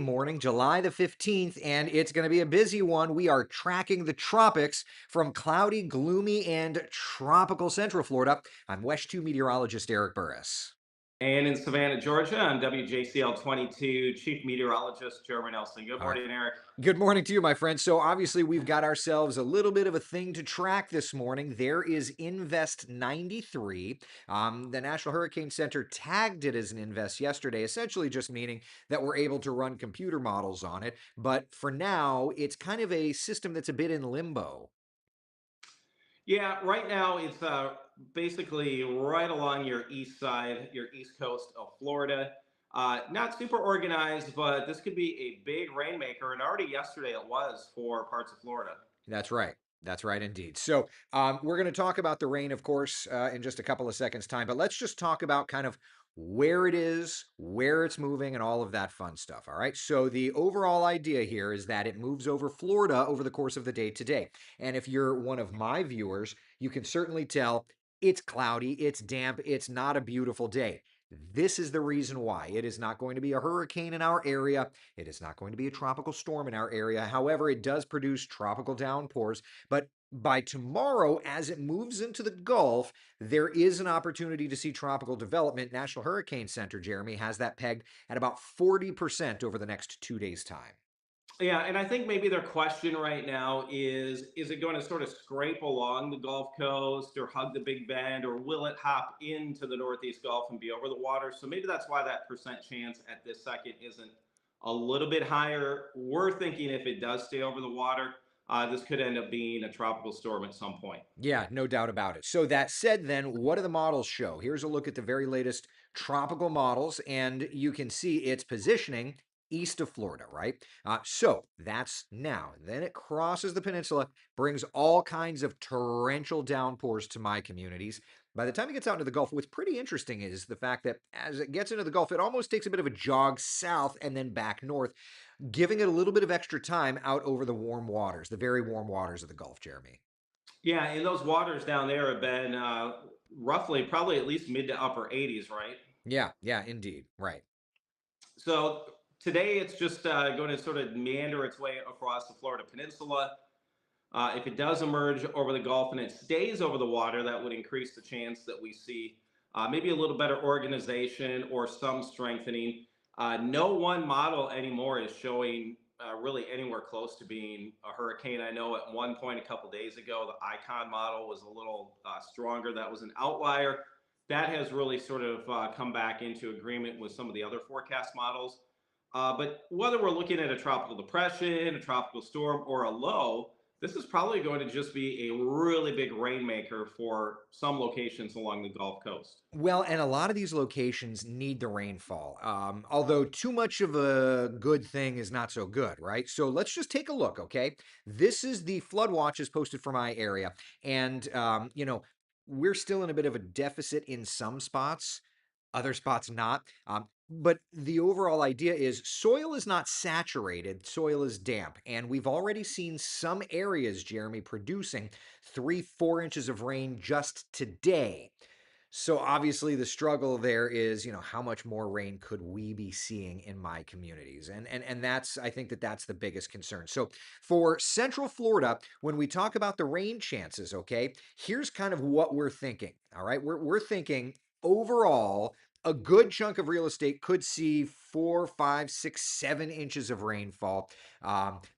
morning, July the 15th, and it's going to be a busy one. We are tracking the tropics from cloudy, gloomy, and tropical Central Florida. I'm West 2 meteorologist Eric Burris. And in Savannah, Georgia, I'm WJCL 22 Chief Meteorologist Jeremy Nelson. Good All right. morning, Eric. Good morning to you, my friend. So, obviously, we've got ourselves a little bit of a thing to track this morning. There is Invest 93. The National Hurricane Center tagged it as an Invest yesterday, essentially just meaning that we're able to run computer models on it. But for now, it's kind of a system that's a bit in limbo. Yeah, right now it's basically right along your east side, your east coast of Florida. Not super organized, but this could be a big rainmaker. And already yesterday it was for parts of Florida. That's right. That's right, indeed. So, we're going to talk about the rain, of course, in just a couple of seconds' time. But let's just talk about kind of where it is, where it's moving, and all of that fun stuff. All right. So, the overall idea here is that it moves over Florida over the course of the day today. And if you're one of my viewers, you can certainly tell it's cloudy, it's damp, it's not a beautiful day. This is the reason why. It is not going to be a hurricane in our area. It is not going to be a tropical storm in our area. However, it does produce tropical downpours. But by tomorrow, as it moves into the Gulf, there is an opportunity to see tropical development. National Hurricane Center, Jeremy, has that pegged at about 40% over the next 2 days' time. Yeah, and I think maybe their question right now is it going to sort of scrape along the Gulf Coast or hug the Big Bend, or will it hop into the Northeast Gulf and be over the water? So maybe that's why that percent chance at this second isn't a little bit higher. We're thinking if it does stay over the water, this could end up being a tropical storm at some point. Yeah, no doubt about it. So that said, then what do the models show? Here's a look at the very latest tropical models, and you can see its positioning east of Florida, right? So that's now. Then it crosses the peninsula, brings all kinds of torrential downpours to my communities. By the time it gets out into the Gulf, what's pretty interesting is the fact that as it gets into the Gulf, it almost takes a bit of a jog south and then back north, giving it a little bit of extra time out over the warm waters, the very warm waters of the Gulf, Jeremy. Yeah, and those waters down there have been roughly probably at least mid to upper 80s, right? Yeah, yeah, indeed. Right. So today it's just going to sort of meander its way across the Florida Peninsula. If it does emerge over the Gulf and it stays over the water, that would increase the chance that we see maybe a little better organization or some strengthening. No one model anymore is showing really anywhere close to being a hurricane. I know at one point a couple days ago, the Icon model was a little stronger. That was an outlier. That has really sort of come back into agreement with some of the other forecast models. But whether we're looking at a tropical depression, a tropical storm, or a low, this is probably going to just be a really big rainmaker for some locations along the Gulf Coast. Well, and a lot of these locations need the rainfall. Although too much of a good thing is not so good, right? So let's just take a look, okay? This is the flood watches posted for my area. And, we're still in a bit of a deficit in some spots, other spots not. But the overall idea is soil is not saturated, soil is damp. And we've already seen some areas, Jeremy, producing 3, 4 inches of rain just today. So obviously the struggle there is, how much more rain could we be seeing in my communities? And that's I think that's the biggest concern. So for Central Florida, when we talk about the rain chances, okay, here's kind of what we're thinking. All right. We're thinking overall a good chunk of real estate could see 4, 5, 6, 7 inches of rainfall,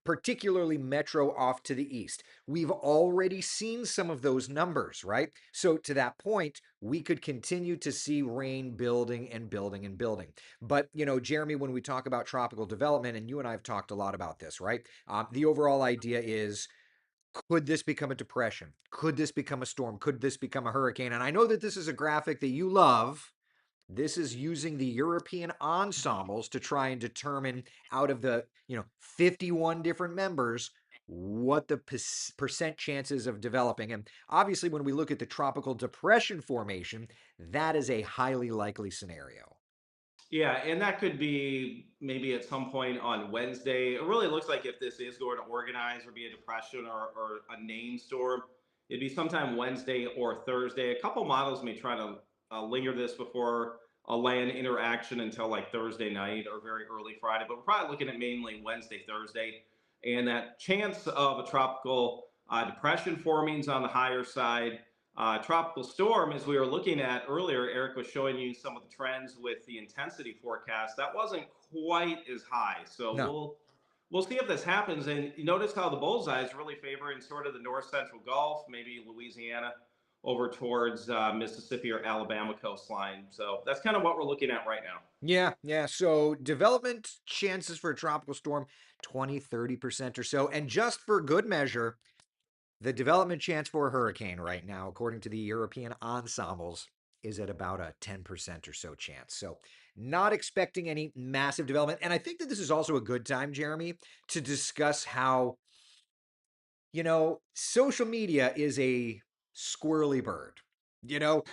particularly metro off to the east. We've already seen some of those numbers, right? So to that point, we could continue to see rain building and building and building. But, Jeremy, when we talk about tropical development, and you and I have talked a lot about this, right? The overall idea is, could this become a depression? Could this become a storm? Could this become a hurricane? And I know that this is a graphic that you love. This is using the European ensembles to try and determine out of the, 51 different members what the percent chances of developing. And obviously, when we look at the tropical depression formation, that is a highly likely scenario. Yeah, and that could be maybe at some point on Wednesday. It really looks like if this is going to organize or be a depression or a name storm, it'd be sometime Wednesday or Thursday. A couple models may try to linger this before a land interaction until like Thursday night or very early Friday, but we're probably looking at mainly Wednesday, Thursday. And that chance of a tropical depression forming is on the higher side. Tropical storm, as we were looking at earlier, Eric was showing you some of the trends with the intensity forecast. That wasn't quite as high. So No. we'll see if this happens. And you notice how the bullseye is really favoring sort of the north central Gulf, maybe Louisiana, over towards Mississippi or Alabama coastline. So that's kind of what we're looking at right now. Yeah, yeah. So development chances for a tropical storm, 20-30% or so. And just for good measure, the development chance for a hurricane right now, according to the European ensembles, is at about a 10% or so chance. So, not expecting any massive development. And I think that this is also a good time, Jeremy, to discuss how social media is a squirrely bird.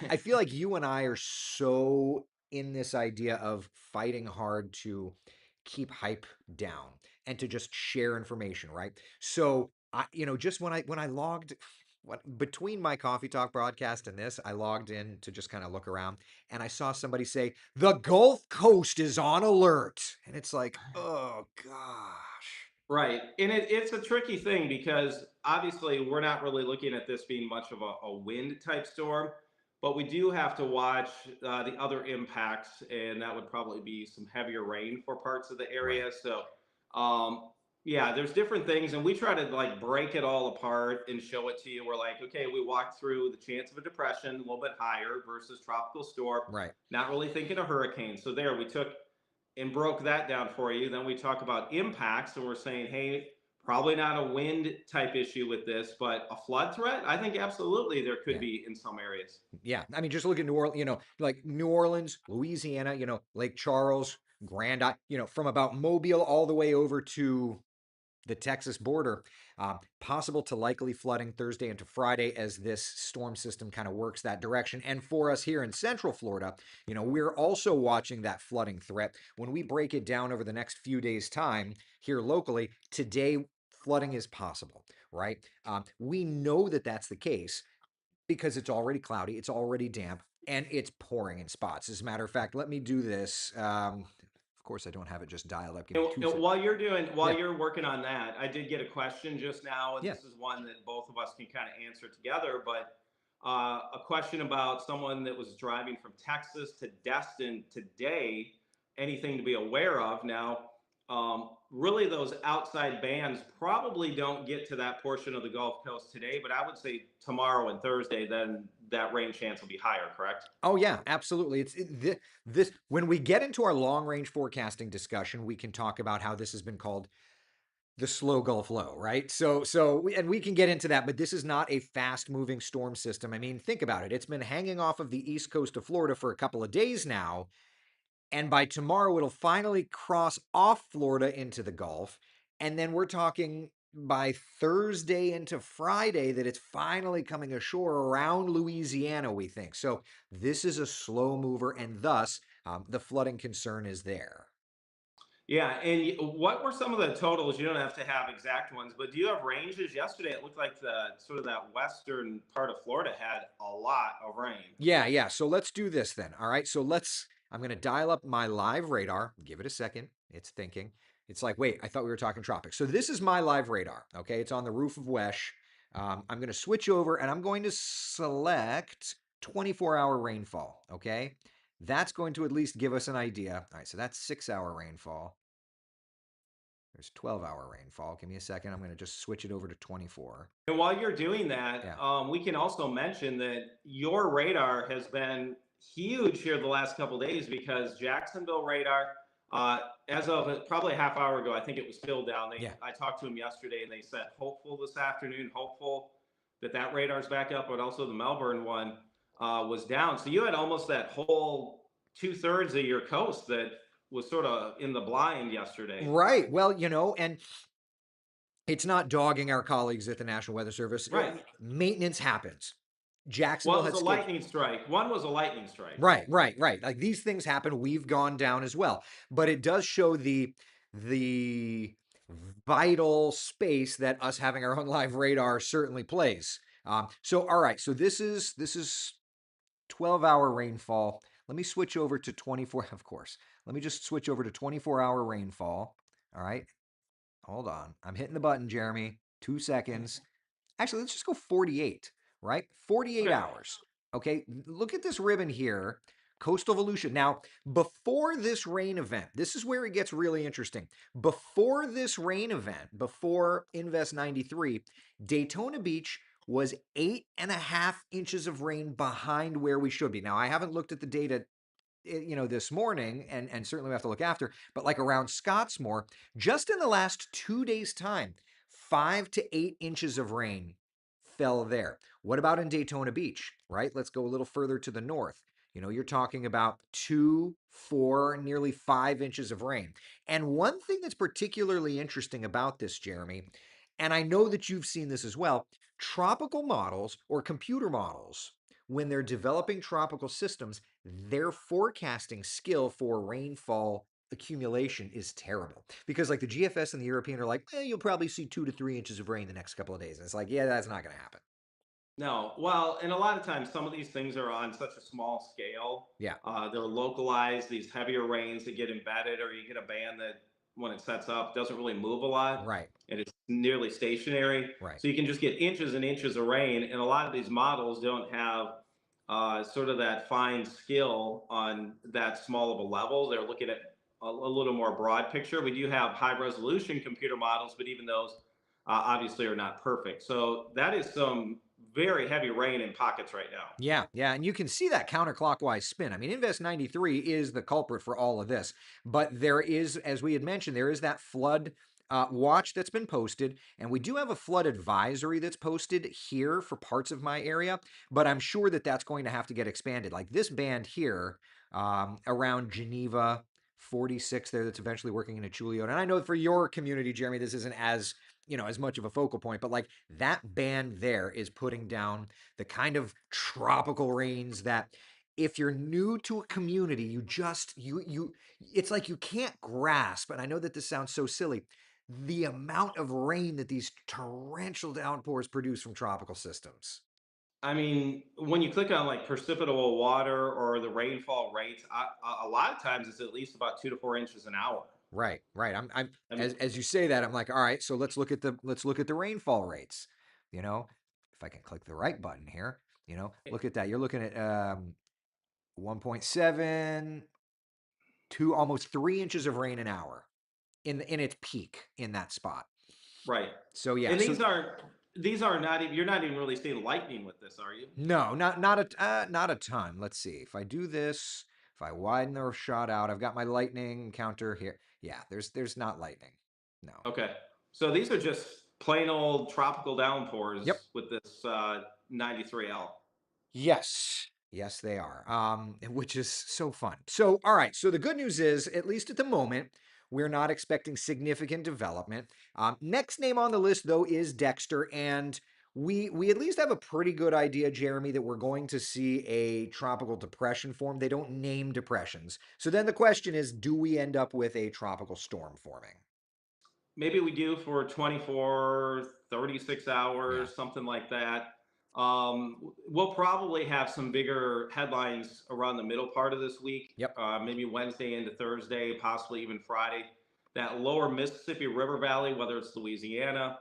I feel like you and I are so in this idea of fighting hard to keep hype down and to just share information, right? So just when I logged between my coffee talk broadcast and this, I logged in to just kind of look around and I saw somebody say, the Gulf Coast is on alert. And it's like, oh gosh. Right. And it's a tricky thing because obviously we're not really looking at this being much of a wind type storm, but we do have to watch the other impacts, and that would probably be some heavier rain for parts of the Right. area. So, um, yeah, there's different things, and we try to like break it all apart and show it to you. We're like, okay, we walked through the chance of a depression a little bit higher versus tropical storm, Right. not really thinking a hurricane. So, there we took and broke that down for you. Then we talk about impacts, and we're saying, hey, probably not a wind type issue with this, but a flood threat. I think absolutely there could Yeah. be in some areas. Yeah. I mean, just look at New Orleans, like New Orleans, Louisiana, Lake Charles, Grand, from about Mobile all the way over to the Texas border. Possible to likely flooding Thursday into Friday as this storm system kind of works that direction. And for us here in Central Florida, we're also watching that flooding threat. When we break it down over the next few days' time here locally, today flooding is possible, right? We know that that's the case because it's already cloudy, it's already damp, and it's pouring in spots. As a matter of fact, let me do this. Of course, I don't have it just dialed up. Give me two And seconds. while Yeah, you're working on that, I did get a question just now, and yeah. this is one that both of us can kind of answer together. But a question about someone that was driving from Texas to Destin today. Anything to be aware of now? Really, those outside bands probably don't get to that portion of the Gulf Coast today, but I would say tomorrow and Thursday, then that rain chance will be higher. Correct? Oh yeah, absolutely. This when we get into our long range forecasting discussion, we can talk about how this has been called the slow Gulf low, right? And we can get into that, but this is not a fast moving storm system. I mean, think about it. It's been hanging off of the east coast of Florida for a couple of days now. And by tomorrow, it'll finally cross off Florida into the Gulf. And then we're talking by Thursday into Friday that it's finally coming ashore around Louisiana, we think. So this is a slow mover, and thus the flooding concern is there. Yeah. And what were some of the totals? You don't have to have exact ones, but do you have ranges? Yesterday, it looked like the sort of that western part of Florida had a lot of rain. Yeah, yeah. So let's do this then. All right. I'm going to dial up my live radar. Give it a second. It's thinking. It's like, wait, I thought we were talking tropics. So this is my live radar. Okay. It's on the roof of Wesh. I'm going to switch over and I'm going to select 24-hour rainfall. Okay. That's going to at least give us an idea. All right. So that's 6-hour rainfall. There's 12-hour rainfall. Give me a second. I'm going to just switch it over to 24. And while you're doing that, Yeah. we can also mention that your radar has been huge here the last couple of days because Jacksonville radar, as of probably a half hour ago, I think it was still down. Yeah. I talked to them yesterday, and they said hopeful this afternoon, hopeful that that radar's back up, but also the Melbourne one was down. So you had almost that whole 2/3 of your coast that was sort of in the blind yesterday. Right. Well, and it's not dogging our colleagues at the National Weather Service. Right. Maintenance happens. Well, Jacksonville it was had a scheduled. lightning strike. One was a lightning strike. Right, right, right. Like these things happen. We've gone down as well, but it does show the vital space that us having our own live radar certainly plays. So all right. So this is 12-hour rainfall. Let me switch over to 24, of course. Let me just switch over to 24-hour rainfall. All right. Hold on. I'm hitting the button, Jeremy. 2 seconds. Actually, let's just go 48, right? 48 Okay. hours. Okay, look at this ribbon here. Coastal Volusia. Now, before this rain event, this is where it gets really interesting. Before this rain event, before Invest 93, Daytona Beach was 8.5 inches of rain behind where we should be. Now, I haven't looked at the data this morning, and certainly we have to look after, but like around Scottsmore, just in the last 2 days time, 5 to 8 inches of rain fell there. What about in Daytona Beach, right? Let's go a little further to the north. You're talking about 2, 4, nearly 5 inches of rain. And one thing that's particularly interesting about this, Jeremy, and I know that you've seen this as well, tropical models or computer models, when they're developing tropical systems, their forecasting skill for rainfall accumulation is terrible because like the GFS and the European are like, you'll probably see 2 to 3 inches of rain the next couple of days. And it's like, yeah, that's not going to happen. No, well, and a lot of times some of these things are on such a small scale. Yeah, They're localized, these heavier rains that get embedded, or you get a band that, when it sets up, doesn't really move a lot right, and it's nearly stationary. right. So you can just get inches and inches of rain. And a lot of these models don't have sort of that fine skill on that small of a level. They're looking at a little more broad picture. We do have high resolution computer models, but even those obviously are not perfect. So that is some very heavy rain in pockets right now. Yeah, yeah, and you can see that counterclockwise spin. I mean, Invest 93 is the culprit for all of this, but there is, as we had mentioned, there is that flood watch that's been posted, and we do have a flood advisory that's posted here for parts of my area, but I'm sure that that's going to have to get expanded. Like this band here around Geneva, 46 there, that's eventually working in a Chulio. And I know for your community, Jeremy, this isn't as much of a focal point, but like that band there is putting down the kind of tropical rains that if you're new to a community, you just you it's like you can't grasp. And I know that this sounds so silly, the amount of rain that these torrential downpours produce from tropical systems. I mean, when you click on like precipitable water or the rainfall rates, a lot of times it's at least about 2 to 4 inches an hour. Right, right. I'm I mean, as you say that, I'm like, all right, so let's look at the rainfall rates. You know, if I can click the right button here, look at that. You're looking at 1.7 to almost 3 inches of rain an hour in its peak in that spot. right. So yeah, And so these are not even, you're not even really seeing lightning with this, are you? no, not a ton. Let's see. If I do this, if I widen the shot out, I've got my lightning counter here. Yeah, there's not lightning. No. Okay. So these are just plain old tropical Yep. downpours with this 93L. Yes. Yes, they are. Which is so fun. So, all right. So the good news is, at least at the moment, we're not expecting significant development. Next name on the list, though, is Dexter, and we at least have a pretty good idea, Jeremy, that we're going to see a tropical depression form. They don't name depressions. So then the question is, do we end up with a tropical storm forming? Maybe we do for 24, 36 Yeah. hours, something like that. We'll probably have some bigger headlines around the middle part of this week, Yep. maybe Wednesday into Thursday, possibly even Friday. That lower Mississippi River Valley, whether it's Louisiana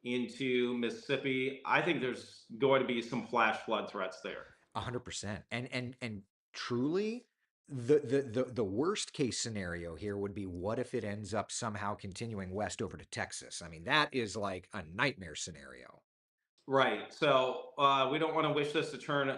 into Mississippi, I think there's going to be some flash flood threats there. 100%. And truly, the worst case scenario here would be, what if it ends up somehow continuing west over to Texas? I mean, that is like a nightmare scenario. Right. So we don't want to wish this to turn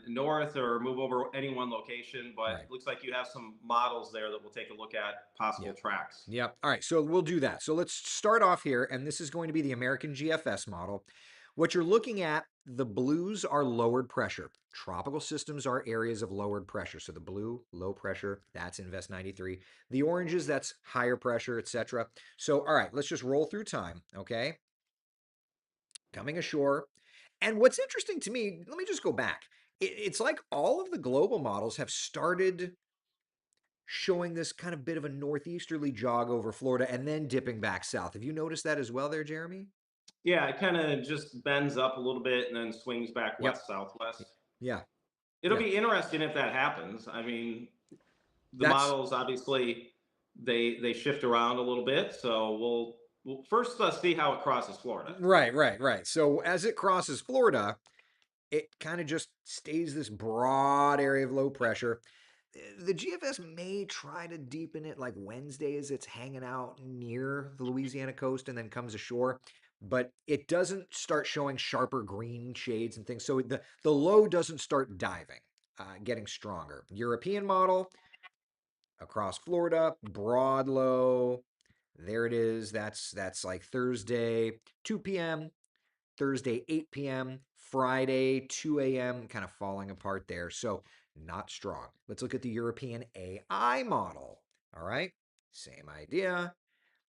north or move over any one location, but Right. it looks like you have some models there that we'll take a look at possible Yep. tracks. Yep. All right. So we'll do that. So let's start off here, and this is going to be the American GFS model. What you're looking at, the blues are lowered pressure. Tropical systems are areas of lowered pressure. So the blue, low pressure, that's Invest 93. The oranges, that's higher pressure, etc. So, all right, let's just roll through time, okay? Coming ashore. And what's interesting to me, let me just go back. It's like all of the global models have started showing this kind of bit of a northeasterly jog over Florida and then dipping back south. Have you noticed that as well there, Jeremy? Yeah, it kind of just bends up a little bit and then swings back Yep. west southwest. Yeah. it'll Yeah. be interesting if that happens. I mean, the That's models obviously they shift around a little bit, so we'll first see how it crosses Florida. right. So as it crosses Florida, it kind of just stays this broad area of low pressure. The GFS may try to deepen it like Wednesday as it's hanging out near the Louisiana coast and then comes ashore, but it doesn't start showing sharper green shades and things. So the low doesn't start diving, getting stronger. European model across Florida, broad low. There it is. That's like Thursday, 2 p.m. Thursday, 8 p.m., Friday, 2 a.m., kind of falling apart there. So not strong. Let's look at the European AI model. All right, same idea.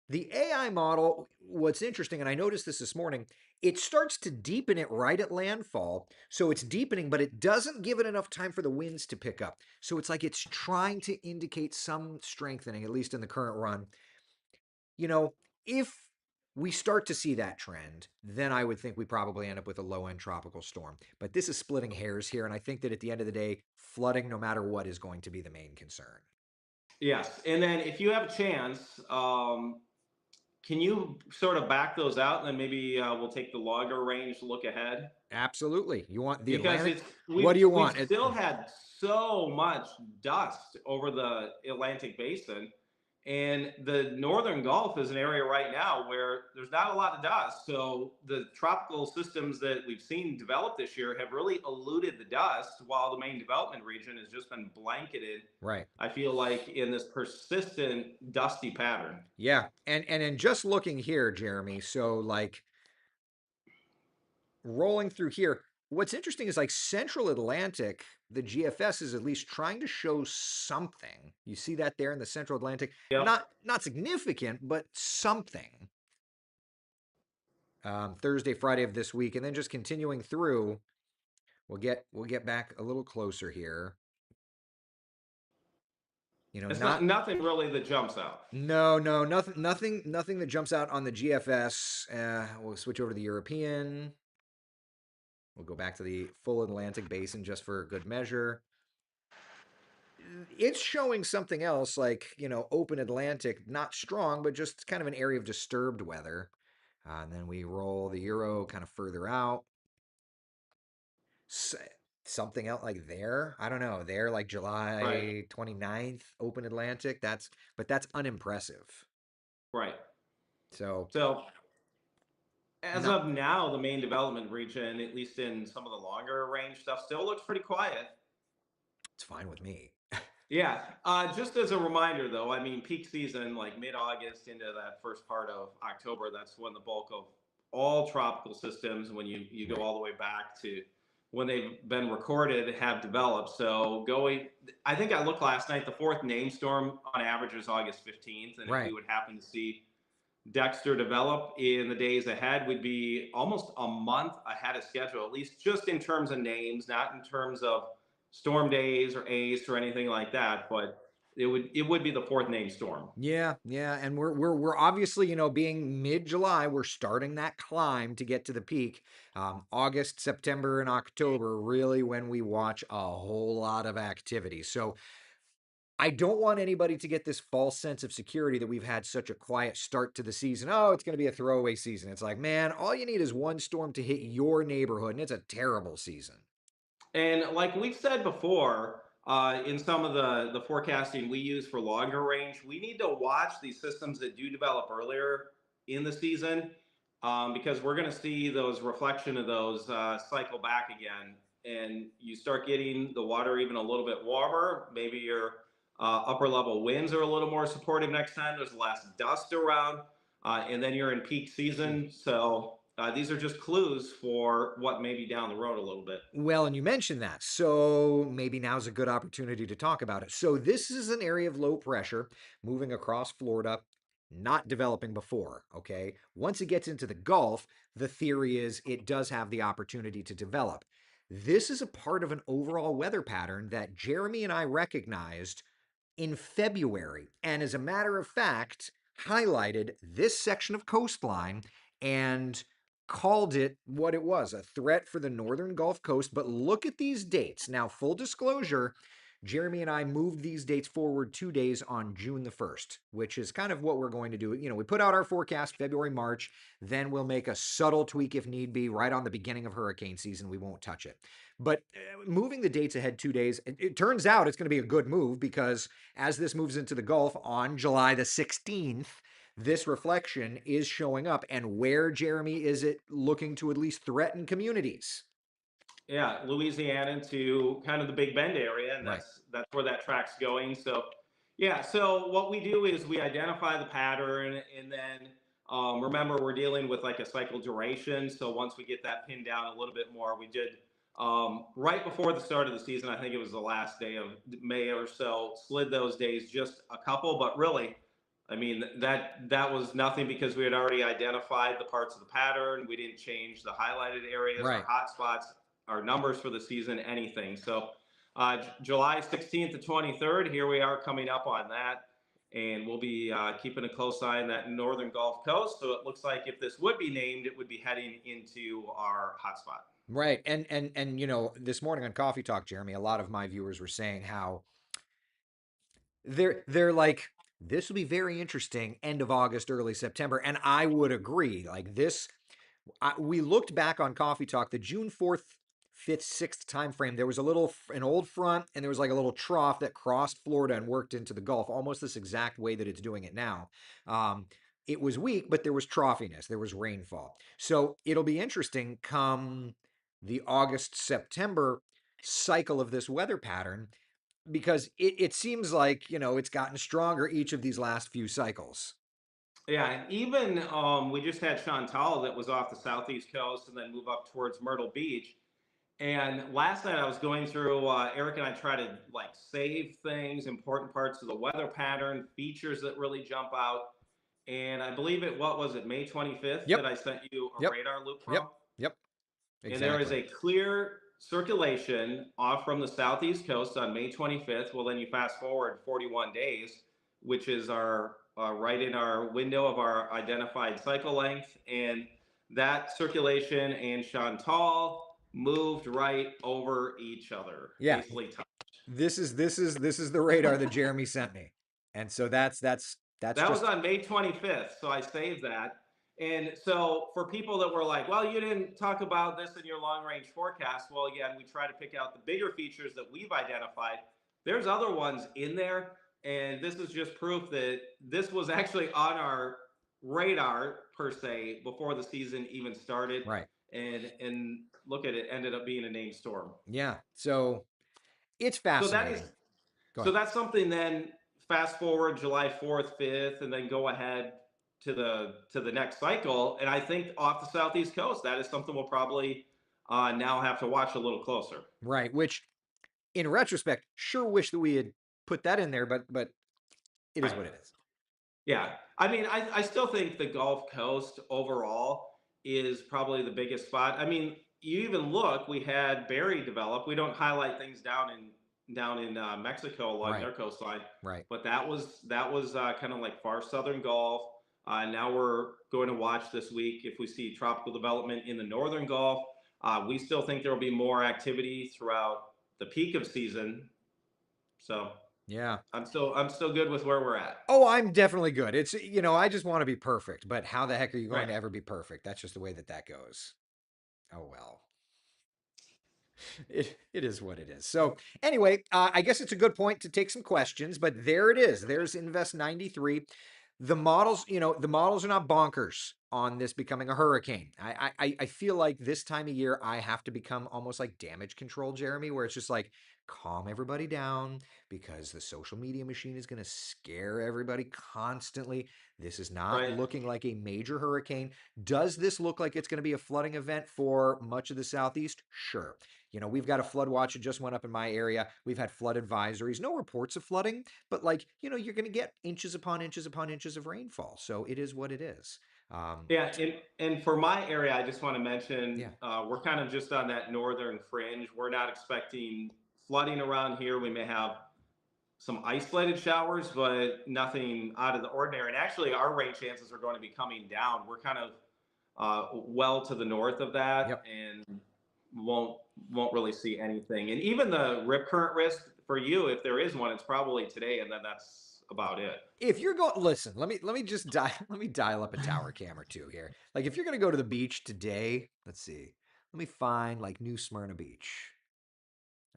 The AI model, what's interesting, and I noticed this morning, it starts to deepen it right at landfall. So it's deepening, but it doesn't give it enough time for the winds to pick up. So it's like it's trying to indicate some strengthening, at least in the current run. You know, if we start to see that trend, then I would think we probably end up with a low end tropical storm. But this is splitting hairs here. And I think that at the end of the day, flooding, no matter what, is going to be the main concern. Yes, and then if you have a chance, can you sort of back those out, and then maybe we'll take the longer range look ahead? Absolutely. You want the Because Atlantic? it's What do you we've want? still had so much dust over the Atlantic basin, and the northern Gulf is an area right now where there's not a lot of dust. So the tropical systems that we've seen develop this year have really eluded the dust, while the main development region has just been blanketed, Right. I feel like, in this persistent dusty pattern. Yeah. And in just looking here, Jeremy, so like rolling through here, what's interesting is like Central Atlantic, the GFS is at least trying to show something. You see that there in the Central Atlantic? Yep. Not significant, but something. Thursday, Friday of this week, and then just continuing through, we'll get back a little closer here. You know, It's not not nothing really that jumps out. no, nothing that jumps out on the GFS. We'll switch over to the European. We'll go back to the full Atlantic basin just for good measure. It's showing something else, like open Atlantic, not strong, but just kind of an area of disturbed weather. And then we roll the Euro kind of further out. S- Something else like there. I don't know. There like Right. July 29th, open Atlantic. That's unimpressive. Right. So So as not of now, the main development region, at least in some of the longer range stuff, still looks pretty quiet. it's fine with me. Yeah. Just as a reminder, though, I mean, peak season, like mid-August into that first part of October, that's when the bulk of all tropical systems, when you go Right. all the way back to when they've been recorded, have developed. So going, I think I looked last night, the fourth name storm on average is August 15th. And if we Right. would happen to see Dexter develop in the days ahead, would be almost a month ahead of schedule, at least just in terms of names, not in terms of storm days or ace or anything like that. But it would be the fourth name storm. Yeah, and we're obviously, being mid-July, we're starting that climb to get to the peak. August, September, and October, really when we watch a whole lot of activity. So I don't want anybody to get this false sense of security that we've had such a quiet start to the season. Oh, it's going to be a throwaway season. It's like, man, all you need is one storm to hit your neighborhood, and it's a terrible season. And like we've said before, in some of the forecasting we use for longer range, we need to watch these systems that do develop earlier in the season, because we're going to see those reflection of those cycle back again, and you start getting the water even a little bit warmer. Maybe your upper level winds are a little more supportive next time. There's less dust around, and then you're in peak season. So these are just clues for what may be down the road a little bit. Well, and you mentioned that. So maybe now's a good opportunity to talk about it. So this is an area of low pressure moving across Florida, not developing before. Okay. Once it gets into the Gulf, the theory is it does have the opportunity to develop. This is a part of an overall weather pattern that Jeremy and I recognized in February. And as a matter of fact, highlighted this section of coastline and called it what it was, a threat for the northern Gulf Coast. But look at these dates. Now, full disclosure, Jeremy and I moved these dates forward 2 days on June the 1st, which is kind of what we're going to do. We put out our forecast February, March, then we'll make a subtle tweak if need be right on the beginning of hurricane season. We won't touch it. But moving the dates ahead 2 days, it turns out it's going to be a good move because as this moves into the Gulf on July the 16th, this reflection is showing up. And where, Jeremy, is it looking to at least threaten communities? Yeah, Louisiana to kind of the Big Bend area, and Right. that's where that track's going. So, yeah. So what we do is we identify the pattern, and then remember we're dealing with like a cycle duration. So once we get that pinned down a little bit more, we did right before the start of the season. I think it was the last day of May or so. Slid those days just a couple, but really, I mean that was nothing because we had already identified the parts of the pattern. We didn't change the highlighted areas, our Right. hot spots, our numbers for the season, anything. So July 16th to 23rd, here we are coming up on that. And we'll be keeping a close eye on that northern Gulf Coast. So it looks like if this would be named, it would be heading into our hotspot. Right. And this morning on Coffee Talk, Jeremy, a lot of my viewers were saying how they're like, this will be very interesting end of August, early September. And I would agree. Like this, we looked back on Coffee Talk, the June 4th, 5th, 6th time frame. There was an old front, and there was like a little trough that crossed Florida and worked into the Gulf, almost this exact way that it's doing it now. Um, it was weak, but there was troughiness, there was rainfall. So it'll be interesting come the August September cycle of this weather pattern because it seems like it's gotten stronger each of these last few cycles. Yeah, and even we just had Chantal that was off the southeast coast and then move up towards Myrtle Beach. And last night I was going through, Eric and I try to like save things, important parts of the weather pattern, features that really jump out. And I believe what was it, May 25th Yep. that I sent you a Yep. radar loop Yep. from? Yep. And there is Exactly. a clear circulation off from the southeast coast on May 25th. Well, then you fast forward 41 days, which is our right in our window of our identified cycle length. And that circulation and Chantal moved right over each other, Yeah. basically. This is the radar that Jeremy sent me. And so that's That was just on May 25th, so I saved that. And so for people that were like, well, you didn't talk about this in your long range forecast. Well, again, we try to pick out the bigger features that we've identified. There's other ones in there. And this is just proof that this was actually on our radar per se before the season even started. right. And look at it, ended up being a named storm. Yeah. So it's So that is fascinating. Go so ahead. that's something then fast forward July 4th, 5th, and then go ahead to the next cycle. And I think off the southeast coast, that is something we'll probably now have to watch a little closer. Right. Which in retrospect, sure wish that we had put that in there, but it is Right. what it is. Yeah. I mean, I still think the Gulf Coast overall is probably the biggest spot. I mean, you even look, we had Barry develop. We don't highlight things down in Mexico along Right. their coastline, Right. but that was kind of like far southern Gulf. Now we're going to watch this week if we see tropical development in the northern Gulf. We still think there will be more activity throughout the peak of season. So Yeah. I'm still good with where we're at. Oh, I'm definitely good. I just want to be perfect, but how the heck are you going Right. to ever be perfect? That's just the way that goes. Oh well. It is what it is. So anyway, I guess it's a good point to take some questions, but there it is. There's Invest 93. The models are not bonkers on this becoming a hurricane. I feel like this time of year I have to become almost like damage control, Jeremy, where it's just like calm everybody down because the social media machine is going to scare everybody constantly. This is not Right. looking like a major hurricane. Does this look like it's going to be a flooding event for much of the southeast? Sure. We've got a flood watch that just went up in my area. We've had flood advisories, no reports of flooding, but you're going to get inches upon inches upon inches of rainfall. So it is what it is. Um, Yeah, and for my area, I just want to mention yeah, we're kind of just on that northern fringe. We're not expecting flooding around here. We may have some isolated showers, but nothing out of the ordinary. And actually, our rain chances are going to be coming down. We're kind of well to the north of that, Yep. and won't won't really see anything. And even the rip current risk for you, if there is one, it's probably today, and then that's about it. If you're going, listen, let me just let me dial up a tower cam or two here. Like if you're gonna go to the beach today, let's see. Let me find like New Smyrna Beach.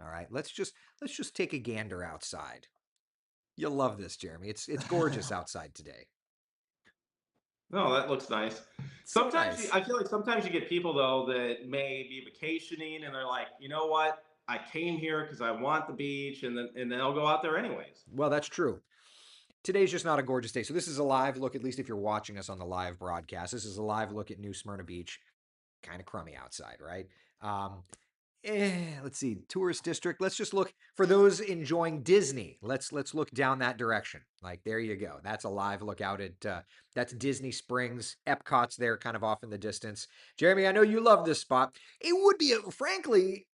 All right, let's just take a gander outside. You'll love this, Jeremy. It's gorgeous outside today. No, that looks nice. So nice. I feel like sometimes you get people though that may be vacationing and they're like, you know what? I came here because I want the beach, and then they'll go out there anyways. Well, that's true. Today's just not a gorgeous day. So this is a live look, at least if you're watching us on the live broadcast. This is a live look at New Smyrna Beach. Kind of crummy outside, right? Um, let's see, tourist district. Let's just look for those enjoying Disney. Let's look down that direction. Like there you go. That's a live look out at that's Disney Springs. Epcot's there, kind of off in the distance. Jeremy, I know you love this spot. It would be, frankly,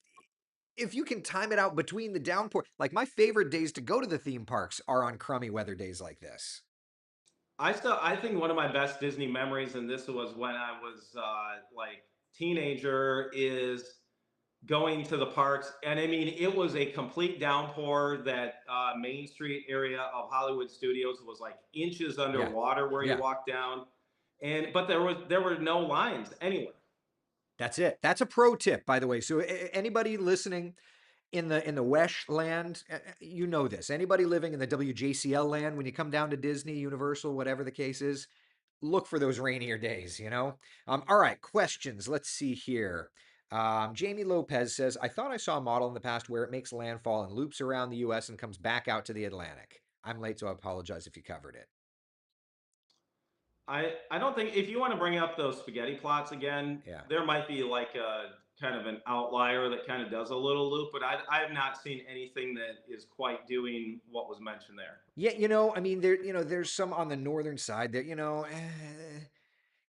if you can time it out between the downpour. Like my favorite days to go to the theme parks are on crummy weather days like this. I think one of my best Disney memories, and this was when I was like teenager, is going to the parks. And I mean, it was a complete downpour. That Main Street area of Hollywood Studios was like inches Yeah, underwater where you yeah. walk down, and but there were no lines anywhere. That's it. That's a pro tip, by the way. So anybody listening in the Wesh land, you know this. Anybody living in the WJCL land, when you come down to Disney, Universal, whatever the case is, look for those rainier days. All right, questions. Let's see here. Jamie Lopez says, I thought I saw a model in the past where it makes landfall and loops around the U.S. and comes back out to the Atlantic. I'm late, so I apologize if you covered it. I don't think, if you want to bring up those spaghetti plots again, Yeah. there might be like a kind of an outlier that kind of does a little loop, but I have not seen anything that is quite doing what was mentioned there. Yeah, I mean, there's some on the northern side that,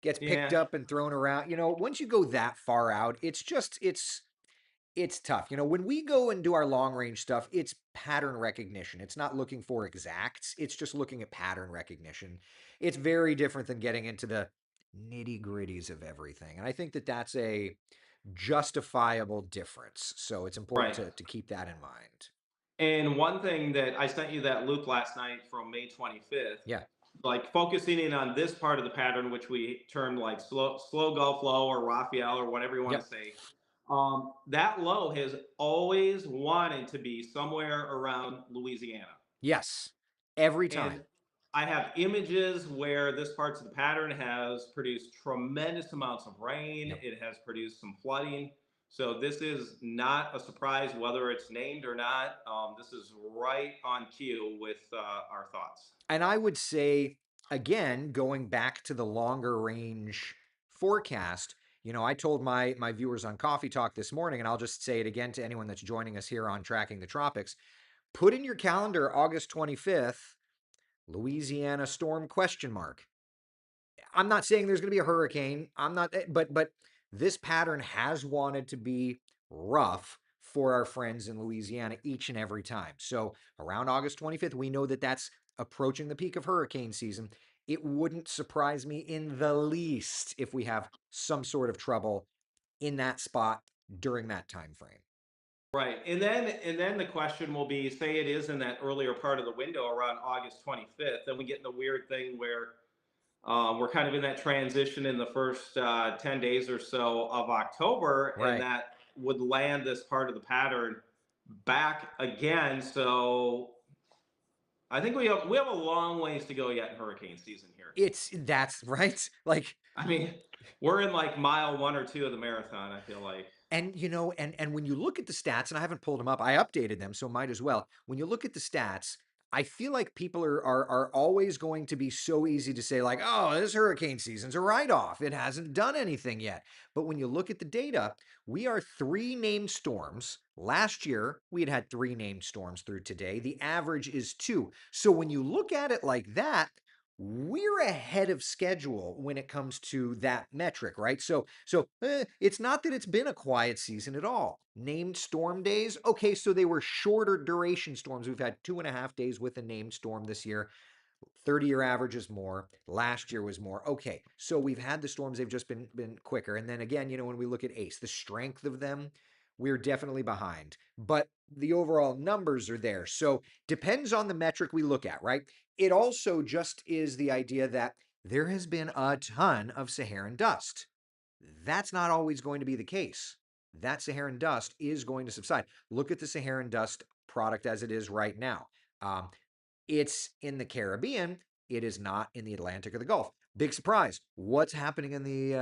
gets picked Yeah, up and thrown around. Once you go that far out, it's tough. When we go and do our long range stuff, it's pattern recognition. It's not looking for exacts. It's just looking at pattern recognition. It's very different than getting into the nitty gritties of everything. And I think that that's a justifiable difference. So it's important right. to keep that in mind. And one thing that I sent you that loop last night from May 25th, Yeah. like focusing in on this part of the pattern, which we termed like slow Gulf low or Raphael or whatever you want Yep. to say. That low has always wanted to be somewhere around Louisiana. Yes. Every And time. I have images where this parts of the pattern has produced tremendous amounts of rain. Yep. It has produced some flooding. So this is not a surprise whether it's named or not. This is right on cue with our thoughts. And I would say, again, going back to the longer range forecast, I told my viewers on Coffee Talk this morning, and I'll just say it again to anyone that's joining us here on Tracking the Tropics. Put in your calendar August 25th, Louisiana storm question mark. I'm not saying there's going to be a hurricane. I'm not, but this pattern has wanted to be rough for our friends in Louisiana each and every time. So around August 25th, we know that that's approaching the peak of hurricane season. It wouldn't surprise me in the least if we have some sort of trouble in that spot during that time frame. Right. And then the question will be, say it is in that earlier part of the window around August 25th, then we get in the weird thing where we're kind of in that transition in the first 10 days or so of October, and Right. that would land this part of the pattern back again. So I think we have a long ways to go yet in hurricane season here. That's right. Like, I mean, we're in like mile one or two of the marathon, I feel like. and when you look at the stats, and I haven't pulled them up, I updated them, so might as well. When you look at the stats, I feel like people are always going to be so easy to say, like, oh, this hurricane season's a write-off. It hasn't done anything yet. But when you look at the data, we are three named storms. Last year, we had three named storms through today. The average is two. So when you look at it like that, we're ahead of schedule when it comes to that metric, right? So it's not that it's been a quiet season at all. Named storm days, okay, so they were shorter duration storms. We've had 2.5 days with a named storm this year. 30-year average is more. Last year was more. Okay, so we've had the storms; they've just been quicker. And then again, when we look at ACE, the strength of them, we're definitely behind. But the overall numbers are there. So depends on the metric we look at, right? It also just is the idea that there has been a ton of Saharan dust. That's not always going to be the case. That Saharan dust is going to subside. Look at the Saharan dust product as it is right now. Um, it's in the Caribbean. It is not in the Atlantic or the Gulf. Big surprise. What's happening in the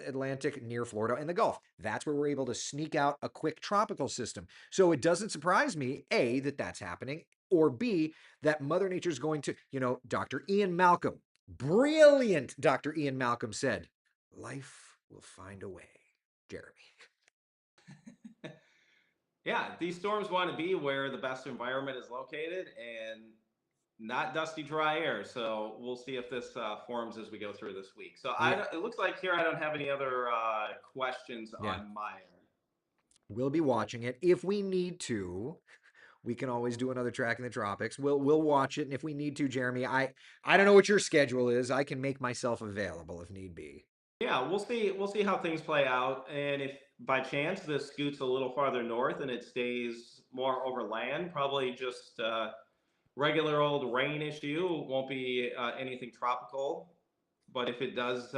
Atlantic near Florida and the Gulf? That's where we're able to sneak out a quick tropical system. So it doesn't surprise me, A, that that's happening, or B, that Mother Nature's going to, Dr. Ian Malcolm, brilliant Dr. Ian Malcolm said, life will find a way. Jeremy. Yeah, these storms want to be where the best environment is located and not dusty, dry air. So we'll see if this forms as we go through this week. So We, it looks like here I don't have any other questions yeah, on my end. we'll be watching it. If we need to, we can always do another track in the tropics. We'll watch it, and if we need to, Jeremy, I don't know what your schedule is. I can make myself available if need be. Yeah, we'll see. We'll see how things play out, and if by chance this scoots a little farther north and it stays more over land, probably just regular old rain issue. Won't be anything tropical. But if it does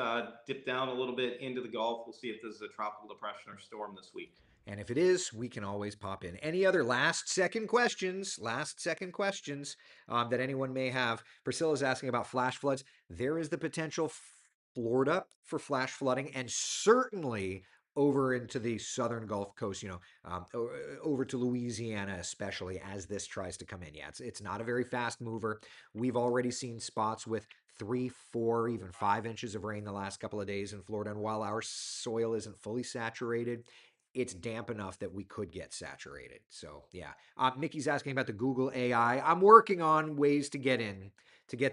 dip down a little bit into the Gulf, we'll see if this is a tropical depression or storm this week. And if it is, we can always pop in. Any other last second questions that anyone may have? Priscilla's asking about flash floods. There is the potential Florida for flash flooding, and certainly over into the southern Gulf Coast, over to Louisiana, especially as this tries to come in. Yeah, it's not a very fast mover. We've already seen spots with 3, 4, even 5 inches of rain the last couple of days in Florida. And while our soil isn't fully saturated, it's damp enough that we could get saturated. So yeah, Mickey's asking about the Google AI. I'm working on ways to get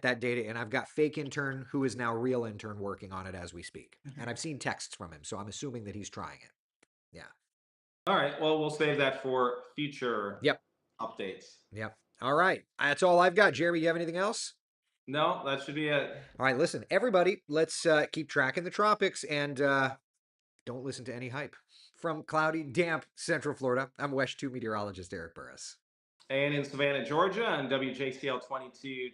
that data, and I've got fake intern who is now real intern working on it as we speak. And I've seen texts from him, so I'm assuming that he's trying it. Yeah. All right. Well, we'll save that for future Yep. updates. Yep. All right. That's all I've got. Jeremy, you have anything else? No, that should be it. All right. Listen, everybody, let's keep tracking the tropics and don't listen to any hype. From cloudy, damp Central Florida, I'm West 2 meteorologist Eric Burris. And in Savannah, Georgia, on WJCL 22.